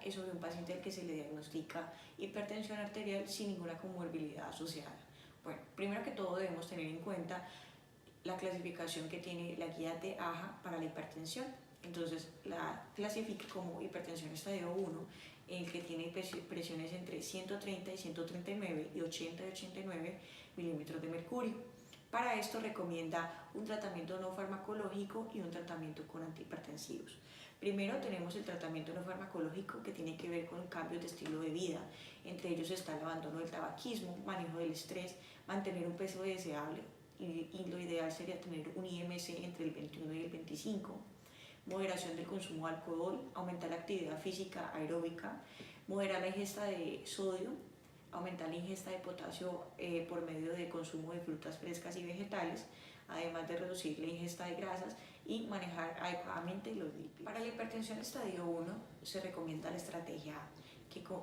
es sobre un paciente al que se le diagnostica hipertensión arterial sin ninguna comorbilidad asociada. Bueno, primero que todo debemos tener en cuenta la clasificación que tiene la guía de AHA para la hipertensión. Entonces la clasifica como hipertensión estadio 1, el que tiene presiones entre 130 y 139 y 80 y 89 milímetros de mercurio. Para esto recomienda un tratamiento no farmacológico y un tratamiento con antihipertensivos. Primero tenemos el tratamiento no farmacológico, que tiene que ver con cambios de estilo de vida. Entre ellos está el abandono del tabaquismo, manejo del estrés, mantener un peso deseable, y lo ideal sería tener un IMC entre el 21 y el 25, moderación del consumo de alcohol, aumentar la actividad física aeróbica, moderar la ingesta de sodio, aumentar la ingesta de potasio por medio de consumo de frutas frescas y vegetales, además de reducir la ingesta de grasas y manejar adecuadamente los lípidos. Para la hipertensión estadio 1 se recomienda la estrategia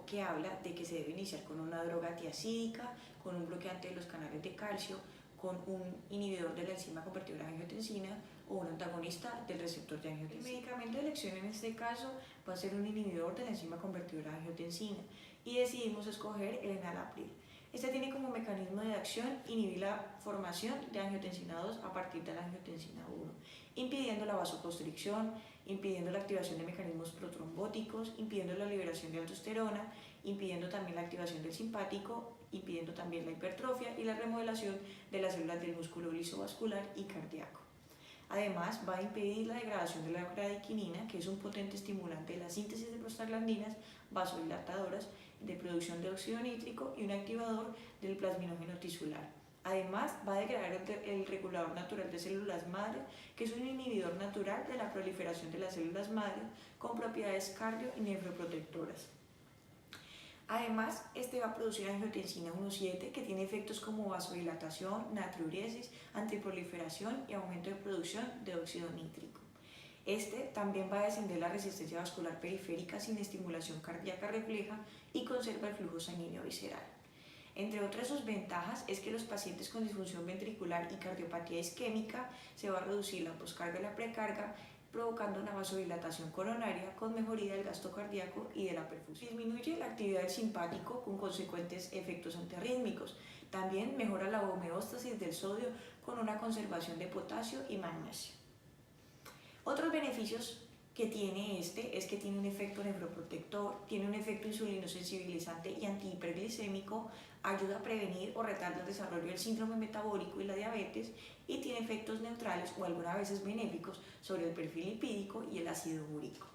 que habla de que se debe iniciar con una droga antiacídica, con un bloqueante de los canales de calcio, con un inhibidor de la enzima convertidora de angiotensina o un antagonista del receptor de angiotensina. El medicamento de elección en este caso va a ser un inhibidor de la enzima convertidora de angiotensina y decidimos escoger el enalapril. Este tiene como mecanismo de acción inhibir la formación de angiotensina 2 a partir de la angiotensina 1, impidiendo la vasoconstricción, impidiendo la activación de mecanismos protrombóticos, impidiendo la liberación de aldosterona, impidiendo también la activación del simpático, impidiendo también la hipertrofia y la remodelación de las células del músculo lisovascular y cardíaco. Además, va a impedir la degradación de la bradykinin, que es un potente estimulante de la síntesis de prostaglandinas vasodilatadoras, de producción de óxido nítrico y un activador del plasminógeno tisular. Además, va a degradar el regulador natural de células madre, que es un inhibidor natural de la proliferación de las células madre con propiedades cardio y nefroprotectoras. Además, este va a producir angiotensina 1,7, que tiene efectos como vasodilatación, natriuresis, antiproliferación y aumento de producción de óxido nítrico. Este también va a descender la resistencia vascular periférica sin estimulación cardíaca refleja y conserva el flujo sanguíneo visceral. Entre otras sus ventajas es que los pacientes con disfunción ventricular y cardiopatía isquémica se va a reducir la poscarga y la precarga, provocando una vasodilatación coronaria con mejoría del gasto cardíaco y de la perfusión. Disminuye la actividad del simpático con consecuentes efectos antiarrítmicos. También mejora la homeostasis del sodio con una conservación de potasio y magnesio. Otros beneficios que tiene este es que tiene un efecto nefroprotector, tiene un efecto insulinosensibilizante y antihiperglicémico, ayuda a prevenir o retardar el desarrollo del síndrome metabólico y la diabetes, y tiene efectos neutrales o algunas veces benéficos sobre el perfil lipídico y el ácido úrico.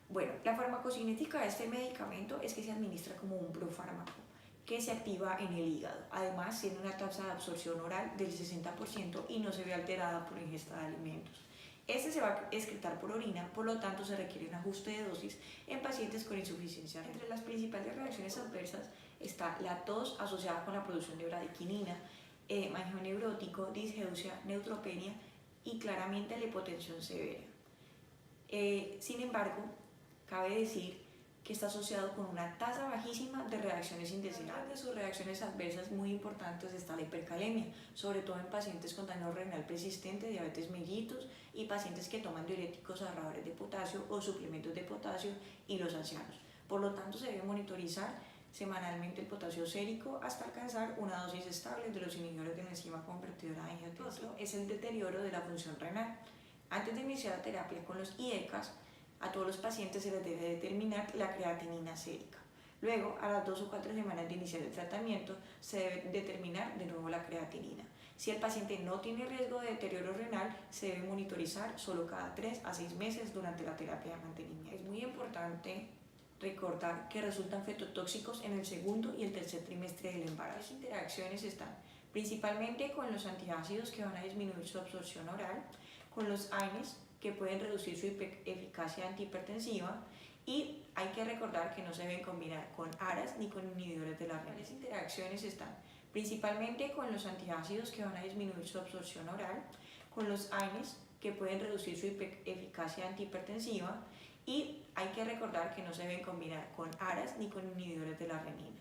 Bueno, la farmacocinética de este medicamento es que se administra como un profármaco que se activa en el hígado. Además, tiene una tasa de absorción oral del 60% y no se ve alterada por ingesta de alimentos. Este se va a excretar por orina, por lo tanto se requiere un ajuste de dosis en pacientes con insuficiencia renal. Entre las principales reacciones adversas está la tos asociada con la producción de bradykinin, manejo neurótico, disgeusia, neutropenia y claramente la hipotensión severa. Sin embargo, cabe decir que está asociado con una tasa bajísima de reacciones indeseables. De sus reacciones adversas muy importantes está la hipercalemia, sobre todo en pacientes con daño renal persistente, diabetes mellitus y pacientes que toman diuréticos ahorradores de potasio o suplementos de potasio, y los ancianos. Por lo tanto, se debe monitorizar semanalmente el potasio sérico hasta alcanzar una dosis estable de los inhibidores de la enzima convertidora de angiotensina. Otro es el deterioro de la función renal. Antes de iniciar la terapia con los IECAS, a todos los pacientes se les debe determinar la creatinina sérica. Luego, a las 2 o 4 semanas de iniciar el tratamiento, se debe determinar de nuevo la creatinina. Si el paciente no tiene riesgo de deterioro renal, se debe monitorizar solo cada 3 a 6 meses durante la terapia de mantenimiento. Es muy importante recordar que resultan fetotóxicos en el segundo y el tercer trimestre del embarazo. Las interacciones están principalmente con los antiácidos, que van a disminuir su absorción oral, con los AINES, que pueden reducir su eficacia antihipertensiva, y hay que recordar que no se deben combinar con ARAs ni con inhibidores de la renina. Las interacciones están principalmente con los antiácidos, que van a disminuir su absorción oral, con los AINES, que pueden reducir su eficacia antihipertensiva, y hay que recordar que no se deben combinar con ARAs ni con inhibidores de la renina.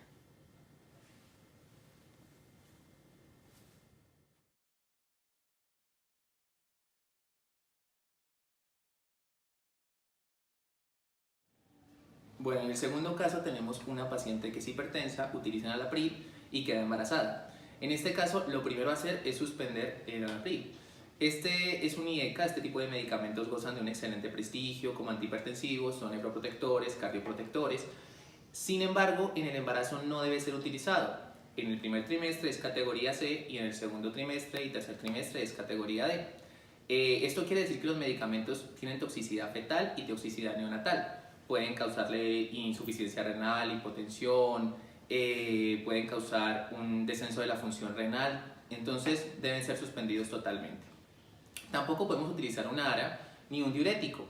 Bueno, en el segundo caso tenemos una paciente que es hipertensa, utiliza enalapril y queda embarazada. En este caso, lo primero a hacer es suspender el enalapril. Este es un IECA, este tipo de medicamentos gozan de un excelente prestigio como antihipertensivos, son neuroprotectores, cardioprotectores. Sin embargo, en el embarazo no debe ser utilizado. En el primer trimestre es categoría C y en el segundo trimestre y tercer trimestre es categoría D. Esto quiere decir que los medicamentos tienen toxicidad fetal y toxicidad neonatal. Pueden causarle insuficiencia renal, hipotensión, pueden causar un descenso de la función renal, entonces deben ser suspendidos totalmente. Tampoco podemos utilizar un ARA ni un diurético.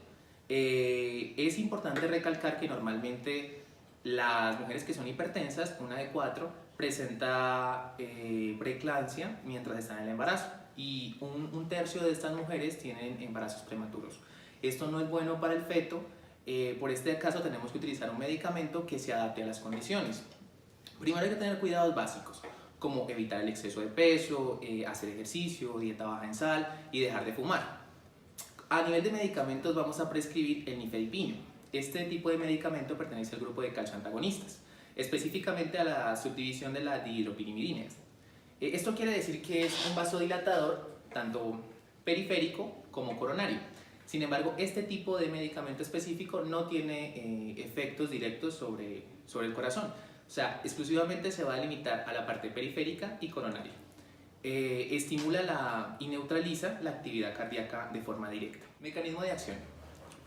Es importante recalcar que normalmente las mujeres que son hipertensas, una de 4, presenta preeclampsia mientras están en el embarazo y un tercio de estas mujeres tienen embarazos prematuros. Esto no es bueno para el feto. Por este caso tenemos que utilizar un medicamento que se adapte a las condiciones. Primero hay que tener cuidados básicos, como evitar el exceso de peso, hacer ejercicio, dieta baja en sal y dejar de fumar. A nivel de medicamentos vamos a prescribir el nifedipino. Este tipo de medicamento pertenece al grupo de calcio antagonistas, específicamente a la subdivisión de la dihidropirimidinas. Esto quiere decir que es un vasodilatador tanto periférico como coronario. Sin embargo, este tipo de medicamento específico no tiene efectos directos sobre el corazón. O sea, exclusivamente se va a limitar a la parte periférica y coronaria. Estimula y neutraliza la actividad cardíaca de forma directa. Mecanismo de acción.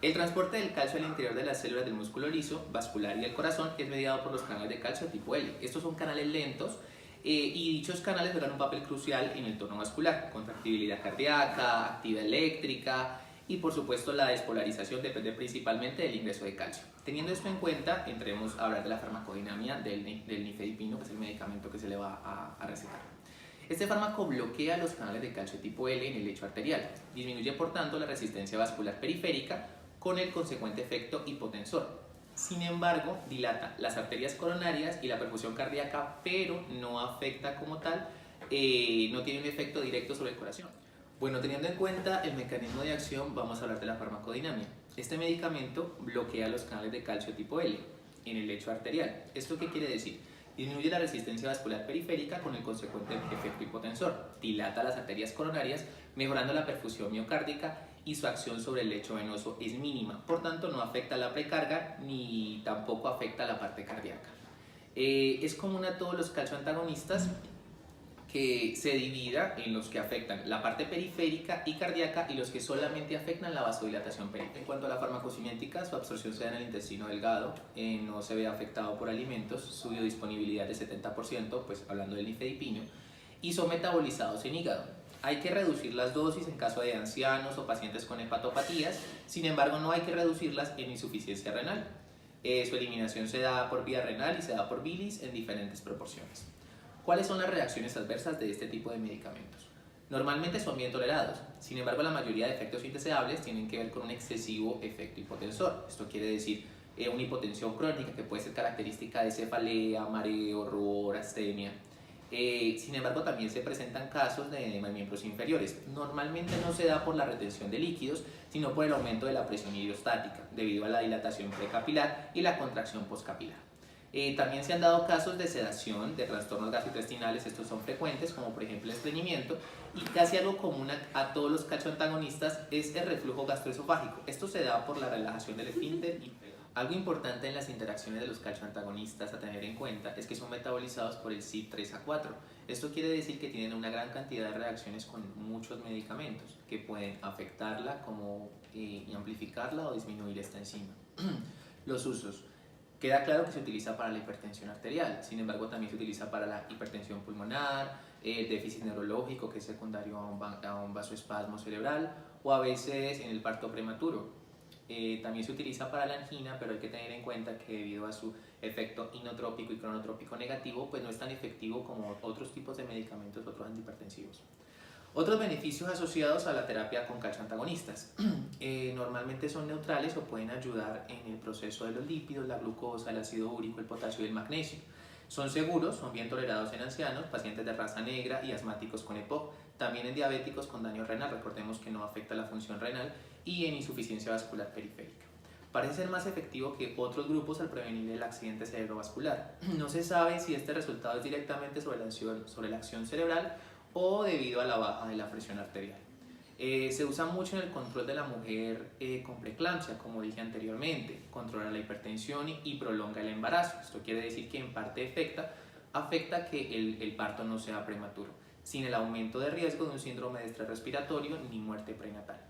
El transporte del calcio al interior de las células del músculo liso, vascular y del corazón es mediado por los canales de calcio tipo L. Estos son canales lentos y dichos canales juegan un papel crucial en el tono vascular, contractibilidad cardíaca, actividad eléctrica y por supuesto la despolarización depende principalmente del ingreso de calcio. Teniendo esto en cuenta, entremos a hablar de la farmacodinámica del nifedipino, que es el medicamento que se le va a recetar. Este fármaco bloquea los canales de calcio tipo L en el lecho arterial, disminuye por tanto la resistencia vascular periférica con el consecuente efecto hipotensor. Sin embargo, dilata las arterias coronarias y la perfusión cardíaca, pero no afecta como tal, no tiene un efecto directo sobre el corazón. Bueno, teniendo en cuenta el mecanismo de acción, vamos a hablar de la farmacodinámica. Este medicamento bloquea los canales de calcio tipo L en el lecho arterial. ¿Esto qué quiere decir? Disminuye la resistencia vascular periférica con el consecuente efecto hipotensor. Dilata las arterias coronarias, mejorando la perfusión miocárdica y su acción sobre el lecho venoso es mínima. Por tanto, no afecta la precarga ni tampoco afecta la parte cardíaca. Es común a todos los calcioantagonistas que se divida en los que afectan la parte periférica y cardíaca y los que solamente afectan la vasodilatación periférica. En cuanto a la farmacocinética, su absorción se da en el intestino delgado, no se ve afectado por alimentos, su biodisponibilidad es 70%, pues hablando del nifedipino, y son metabolizados en hígado. Hay que reducir las dosis en caso de ancianos o pacientes con hepatopatías, sin embargo no hay que reducirlas en insuficiencia renal. Su eliminación se da por vía renal y se da por bilis en diferentes proporciones. ¿Cuáles son las reacciones adversas de este tipo de medicamentos? Normalmente son bien tolerados, sin embargo la mayoría de efectos indeseables tienen que ver con un excesivo efecto hipotensor. Esto quiere decir una hipotensión crónica que puede ser característica de cefalea, mareo, rubor, astenia. Sin embargo también se presentan casos de edema en miembros inferiores. Normalmente no se da por la retención de líquidos, sino por el aumento de la presión hidrostática, debido a la dilatación precapilar y la contracción postcapilar. También se han dado casos de sedación, de trastornos gastrointestinales, estos son frecuentes, como por ejemplo el estreñimiento, y casi algo común a todos los calcioantagonistas es el reflujo gastroesofágico. Esto se da por la relajación del esfínter. Algo importante en las interacciones de los calcioantagonistas a tener en cuenta es que son metabolizados por el CYP3A4. Esto quiere decir que tienen una gran cantidad de reacciones con muchos medicamentos que pueden afectarla y amplificarla o disminuir esta enzima. Los usos. Queda claro que se utiliza para la hipertensión arterial, sin embargo también se utiliza para la hipertensión pulmonar, el déficit neurológico que es secundario a un vasoespasmo cerebral o a veces en el parto prematuro. También se utiliza para la angina, pero hay que tener en cuenta que debido a su efecto inotrópico y cronotrópico negativo, pues no es tan efectivo como otros tipos de medicamentos, otros antihipertensivos. Otros beneficios asociados a la terapia con calcioantagonistas. Normalmente son neutrales o pueden ayudar en el proceso de los lípidos, la glucosa, el ácido úrico, el potasio y el magnesio. Son seguros, son bien tolerados en ancianos, pacientes de raza negra y asmáticos con EPOC, también en diabéticos con daño renal, recordemos que no afecta la función renal, y en insuficiencia vascular periférica. Parece ser más efectivo que otros grupos al prevenir el accidente cerebrovascular. No se sabe si este resultado es directamente sobre la acción cerebral o debido a la baja de la presión arterial. Se usa mucho en el control de la mujer con preeclampsia, como dije anteriormente, controla la hipertensión y prolonga el embarazo. Esto quiere decir que en parte afecta que el parto no sea prematuro, sin el aumento de riesgo de un síndrome de estrés respiratorio ni muerte prenatal.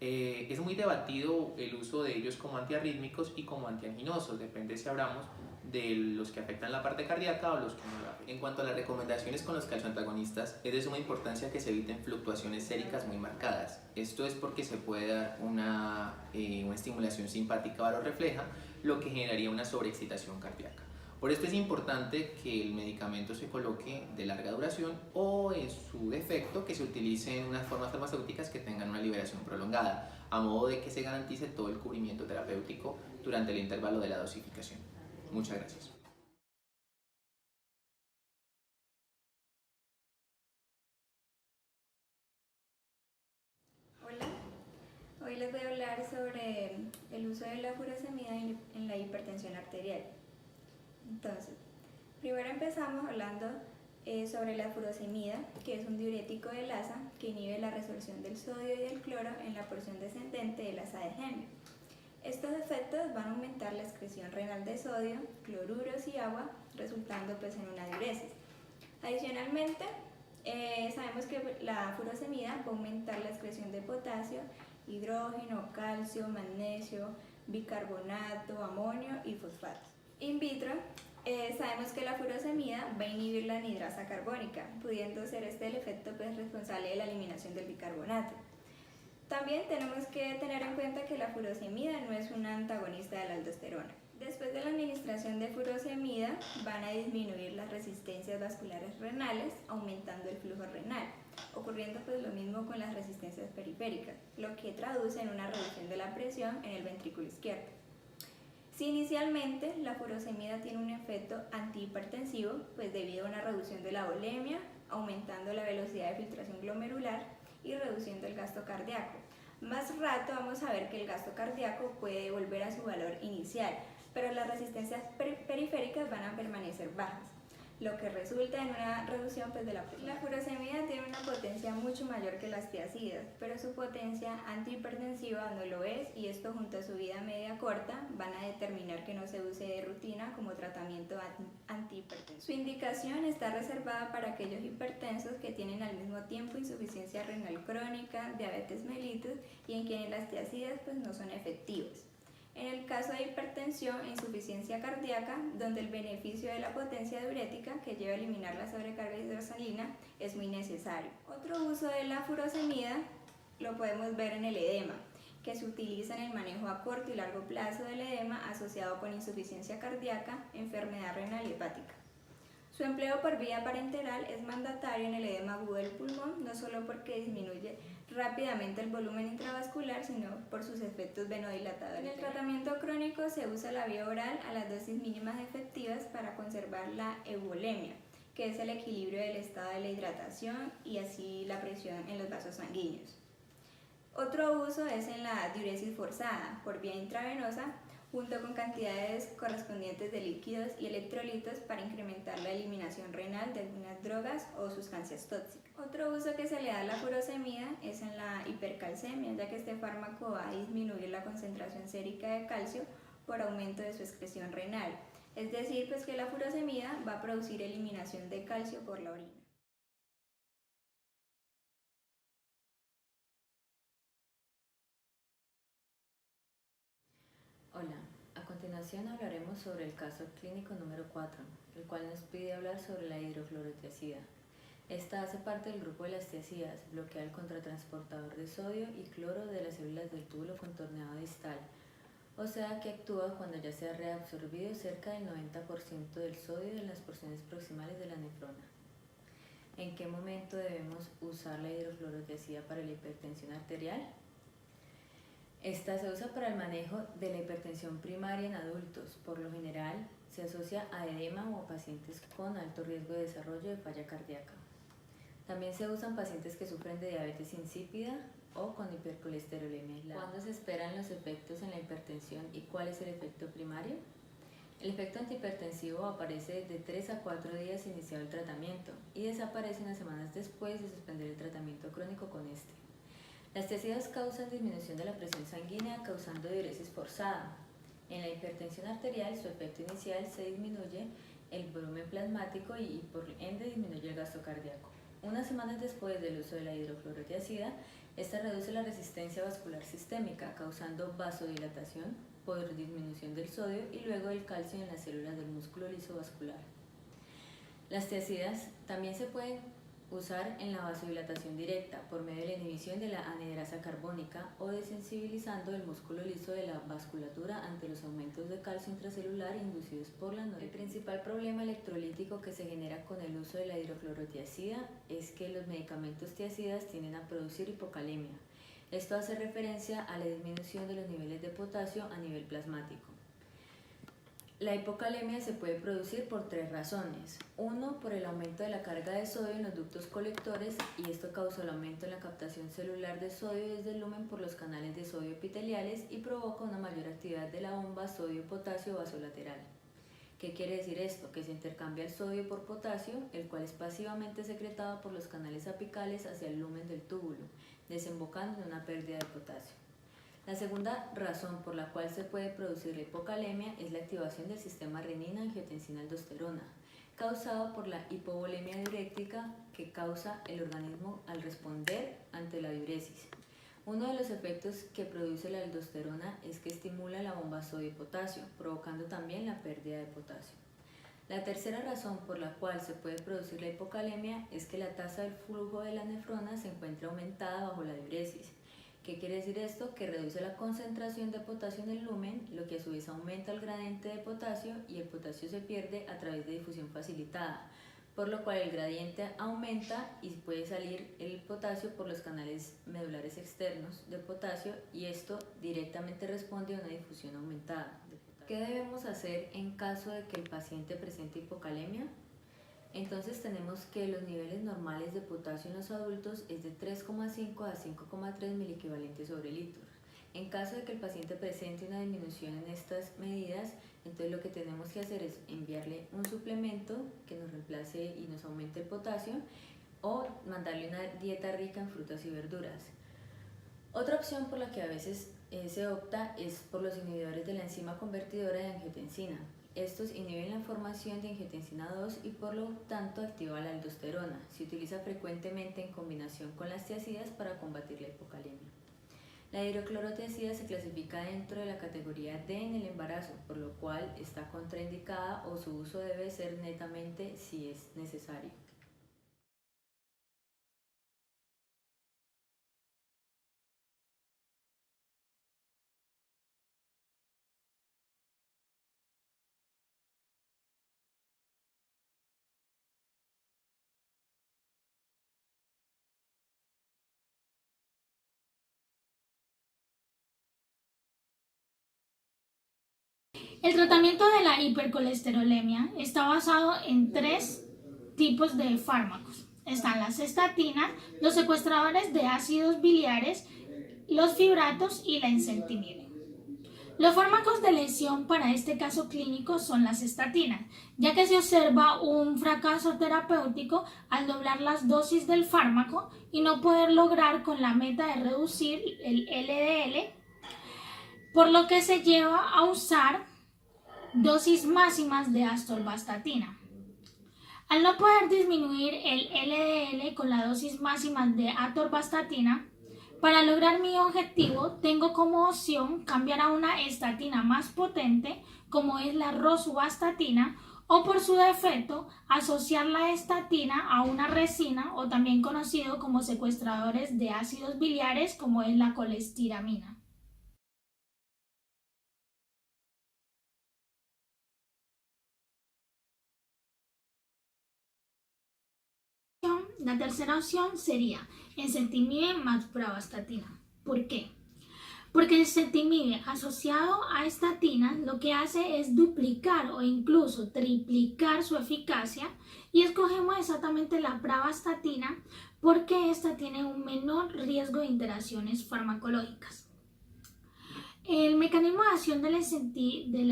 Es muy debatido el uso de ellos como antiarrítmicos y como antianginosos, depende si hablamos de los que afectan la parte cardíaca o los que no la afectan. En cuanto a las recomendaciones con los calcioantagonistas, es de suma importancia que se eviten fluctuaciones séricas muy marcadas. Esto es porque se puede dar una estimulación simpática varorrefleja, lo que generaría una sobreexcitación cardíaca. Por esto es importante que el medicamento se coloque de larga duración o, en su defecto, que se utilicen unas formas farmacéuticas que tengan una liberación prolongada, a modo de que se garantice todo el cubrimiento terapéutico durante el intervalo de la dosificación. Muchas gracias. Hola, hoy les voy a hablar sobre el uso de la furosemida en la hipertensión arterial. Entonces, primero empezamos hablando sobre la furosemida, que es un diurético del asa que inhibe la resorción del sodio y del cloro en la porción descendente del asa de Henle. Estos efectos van a aumentar la excreción renal de sodio, cloruros y agua, resultando en una diuresis. Adicionalmente, sabemos que la furosemida va a aumentar la excreción de potasio, hidrógeno, calcio, magnesio, bicarbonato, amonio y fosfatos. In vitro, sabemos que la furosemida va a inhibir la anhidrasa carbónica, pudiendo ser este el efecto responsable de la eliminación del bicarbonato. También tenemos que tener en cuenta que la furosemida no es una antagonista de la aldosterona. Después de la administración de furosemida van a disminuir las resistencias vasculares renales, aumentando el flujo renal, ocurriendo lo mismo con las resistencias periféricas, lo que traduce en una reducción de la presión en el ventrículo izquierdo. Si inicialmente la furosemida tiene un efecto antihipertensivo, debido a una reducción de la volemia, aumentando la velocidad de filtración glomerular y reduciendo el gasto cardíaco. Más rato vamos a ver que el gasto cardíaco puede volver a su valor inicial, pero las resistencias periféricas van a permanecer bajas, lo que resulta en una reducción de la presión. La furosemida tiene una potencia mucho mayor que las tiazidas, pero su potencia antihipertensiva no lo es, y esto junto a su vida media corta van a determinar que no se use de rutina como tratamiento antihipertensivo. Su indicación está reservada para aquellos hipertensos que tienen al mismo tiempo insuficiencia renal crónica, diabetes mellitus y en quienes las tiazidas no son efectivas. En el caso de hipertensión e insuficiencia cardíaca, donde el beneficio de la potencia diurética que lleva a eliminar la sobrecarga hidrosalina es muy necesario. Otro uso de la furosemida lo podemos ver en el edema, que se utiliza en el manejo a corto y largo plazo del edema asociado con insuficiencia cardíaca, enfermedad renal y hepática. Su empleo por vía parenteral es mandatario en el edema agudo del pulmón, no solo porque disminuye rápidamente el volumen intravascular, sino por sus efectos venodilatadores. En el tratamiento crónico se usa la vía oral a las dosis mínimas efectivas para conservar la euvolemia, que es el equilibrio del estado de la hidratación y así la presión en los vasos sanguíneos. Otro uso es en la diuresis forzada por vía intravenosa, junto con cantidades correspondientes de líquidos y electrolitos para incrementar la eliminación renal de algunas drogas o sustancias tóxicas. Otro uso que se le da a la furosemida es en la hipercalcemia, ya que este fármaco va a disminuir la concentración sérica de calcio por aumento de su excreción renal. Es decir, que la furosemida va a producir eliminación de calcio por la orina. Hola, a continuación hablaremos sobre el caso clínico número 4, el cual nos pide hablar sobre la hidroclorotiazida. Esta hace parte del grupo de las tiazidas, bloquea el contratransportador de sodio y cloro de las células del túbulo contorneado distal, o sea que actúa cuando ya se ha reabsorbido cerca del 90% del sodio en las porciones proximales de la nefrona. ¿En qué momento debemos usar la hidroclorotiazida para la hipertensión arterial? Esta se usa para el manejo de la hipertensión primaria en adultos. Por lo general, se asocia a edema o a pacientes con alto riesgo de desarrollo de falla cardíaca. También se usa en pacientes que sufren de diabetes insípida, o con hipercolesterolemia aislada. ¿Cuándo se esperan los efectos en la hipertensión y cuál es el efecto primario? El efecto antihipertensivo aparece de 3 a 4 días iniciado el tratamiento y desaparece unas semanas después de suspender el tratamiento crónico con este. Las tiazidas causan disminución de la presión sanguínea causando diuresis forzada. En la hipertensión arterial su efecto inicial se disminuye el volumen plasmático y por ende disminuye el gasto cardíaco. Unas semanas después del uso de la hidroclorotiazida, esta reduce la resistencia vascular sistémica causando vasodilatación por disminución del sodio y luego del calcio en las células del músculo liso vascular. Las tiazidas también se pueden usar en la vasodilatación directa por medio de la inhibición de la anhidrasa carbónica o desensibilizando el músculo liso de la vasculatura ante los aumentos de calcio intracelular inducidos por la norepinefrina. El principal problema electrolítico que se genera con el uso de la hidroclorotiazida es que los medicamentos tiazidas tienden a producir hipocalemia. Esto hace referencia a la disminución de los niveles de potasio a nivel plasmático. La hipocalemia se puede producir por 3 razones. 1, por el aumento de la carga de sodio en los ductos colectores y esto causa el aumento en la captación celular de sodio desde el lumen por los canales de sodio epiteliales y provoca una mayor actividad de la bomba sodio-potasio vasolateral. ¿Qué quiere decir esto? Que se intercambia el sodio por potasio, el cual es pasivamente secretado por los canales apicales hacia el lumen del túbulo, desembocando en una pérdida de potasio. La segunda razón por la cual se puede producir la hipocalemia es la activación del sistema renina-angiotensina-aldosterona, causado por la hipovolemia diurética que causa el organismo al responder ante la diuresis. Uno de los efectos que produce la aldosterona es que estimula la bomba sodio-potasio, provocando también la pérdida de potasio. La tercera razón por la cual se puede producir la hipocalemia es que la tasa del flujo de las nefronas se encuentra aumentada bajo la diuresis. ¿Qué quiere decir esto? Que reduce la concentración de potasio en el lumen, lo que a su vez aumenta el gradiente de potasio y el potasio se pierde a través de difusión facilitada, por lo cual el gradiente aumenta y puede salir el potasio por los canales medulares externos de potasio y esto directamente responde a una difusión aumentada de potasio. ¿Qué debemos hacer en caso de que el paciente presente hipocalemia? Entonces tenemos que los niveles normales de potasio en los adultos es de 3,5 a 5,3 miliequivalentes sobre litro. En caso de que el paciente presente una disminución en estas medidas, entonces lo que tenemos que hacer es enviarle un suplemento que nos reemplace y nos aumente el potasio o mandarle una dieta rica en frutas y verduras. Otra opción por la que a veces se opta es por los inhibidores de la enzima convertidora de angiotensina. Estos inhiben la formación de angiotensina 2 y por lo tanto activa la aldosterona. Se utiliza frecuentemente en combinación con las tiazidas para combatir la hipocalemia. La hidroclorotiazida se clasifica dentro de la categoría D en el embarazo, por lo cual está contraindicada o su uso debe ser netamente si es necesario. El tratamiento de la hipercolesterolemia está basado en 3 tipos de fármacos. Están las estatinas, los secuestradores de ácidos biliares, los fibratos y la encentimida. Los fármacos de elección para este caso clínico son las estatinas, ya que se observa un fracaso terapéutico al doblar las dosis del fármaco y no poder lograr con la meta de reducir el LDL, por lo que se lleva a usar dosis máximas de atorvastatina. Al no poder disminuir el LDL con la dosis máxima de atorvastatina, para lograr mi objetivo tengo como opción cambiar a una estatina más potente como es la rosuvastatina o por su defecto asociar la estatina a una resina o también conocido como secuestradores de ácidos biliares como es la colestiramina. La tercera opción sería encentimida más pravastatina. ¿Por qué? porque el ezetimibe asociado a estatinas lo que hace es duplicar o incluso triplicar su eficacia, y escogemos exactamente la pravastatina porque esta tiene un menor riesgo de interacciones farmacológicas. El mecanismo de acción del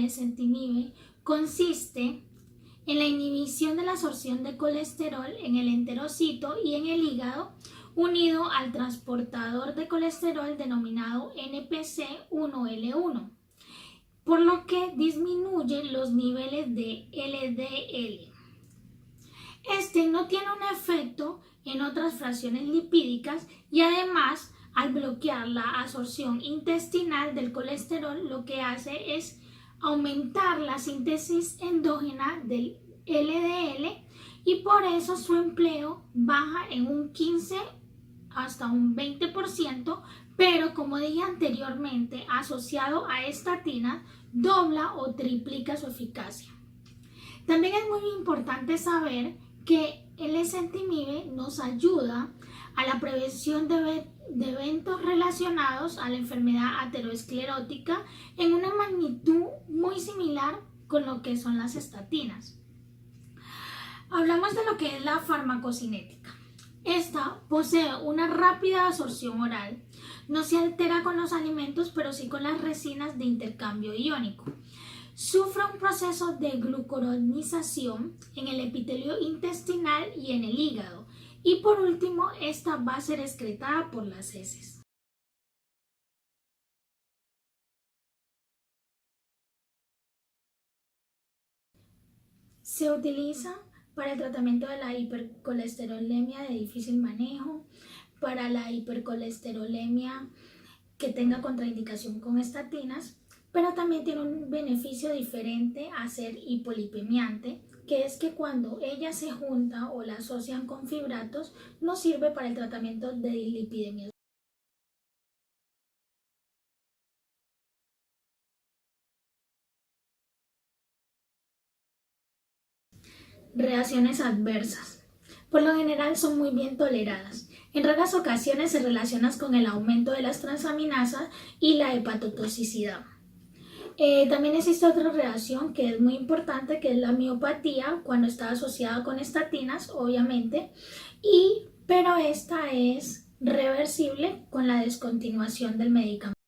ezetimibe consiste en la inhibición de la absorción de colesterol en el enterocito y en el hígado, unido al transportador de colesterol denominado NPC-1L1, por lo que disminuye los niveles de LDL. Este no tiene un efecto en otras fracciones lipídicas y además, al bloquear la absorción intestinal del colesterol, lo que hace es aumentar la síntesis endógena del LDL, y por eso su empleo baja en un 15 hasta un 20%, pero como dije anteriormente, asociado a estatina, dobla o triplica su eficacia. También es muy importante saber que el ezetimibe nos ayuda a la prevención de eventos relacionados a la enfermedad aterosclerótica en una magnitud muy similar con lo que son las estatinas. Hablamos de lo que es la farmacocinética. Esta posee una rápida absorción oral, no se altera con los alimentos, pero sí con las resinas de intercambio iónico. Sufre un proceso de glucuronización en el epitelio intestinal y en el hígado. Y por último, esta va a ser excretada por las heces. Se utiliza para el tratamiento de la hipercolesterolemia de difícil manejo, para la hipercolesterolemia que tenga contraindicación con estatinas, pero también tiene un beneficio diferente a ser hipolipemiante, que es que cuando ella se junta o la asocian con fibratos, no sirve para el tratamiento de dislipidemia. Reacciones adversas. Por lo general son muy bien toleradas. En raras ocasiones se relacionan con el aumento de las transaminasas y la hepatotoxicidad. También existe otra reacción que es muy importante, que es la miopatía, cuando está asociada con estatinas, obviamente, pero esta es reversible con la descontinuación del medicamento.